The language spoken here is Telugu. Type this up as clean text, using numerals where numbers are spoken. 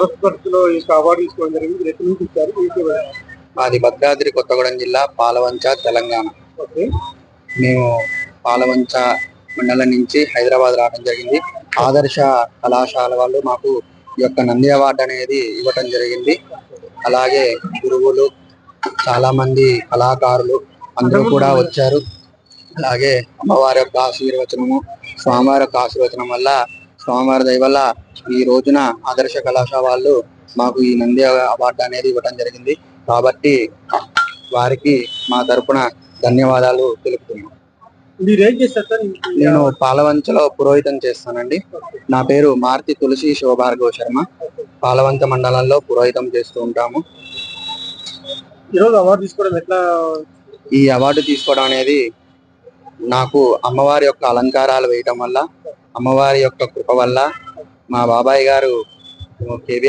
పరిస్థితిలో ఈ అవార్డు తీసుకోవడం జరిగింది. మీరు ఎక్కడి నుంచి ఇచ్చారు? మాది భద్రాద్రి కొత్తగూడెం జిల్లా పాలవంచ తెలంగాణ. ఓకే. మేము పాలవంచ మండలం నుంచి హైదరాబాద్ రావడం జరిగింది. ఆదర్శ కళాశాల వాళ్ళు మాకు ఈ యొక్క నంది అవార్డు అనేది ఇవ్వటం జరిగింది. అలాగే గురువులు, చాలా మంది కళాకారులు అందరూ కూడా వచ్చారు. అలాగే అమ్మవారి యొక్క ఆశీర్వచనము, స్వామివారి యొక్క ఆశీర్వచనం వల్ల, స్వామివారి దయ వల్ల ఈ రోజున ఆదర్శ కళాశాల వాళ్ళు మాకు ఈ నంది అవార్డు అనేది ఇవ్వటం జరిగింది. కాబట్టి వారికి మా తరపున ధన్యవాదాలు తెలుపుతున్నాం. మీరేం చేస్తారు సార్? నేను పాలవంచలో పురోహితం చేస్తానండి. నా పేరు మార్తి తులసి శివభార్గవ శర్మ. పాలవంచ మండలంలో పురోహితం చేస్తూ ఉంటాము. ఈరోజు అవార్డు తీసుకోవడం ఎట్లా? ఈ అవార్డు తీసుకోవడం అనేది నాకు అమ్మవారి యొక్క అలంకారాలు వేయటం వల్ల, అమ్మవారి యొక్క కృప వల్ల, మా బాబాయ్ గారు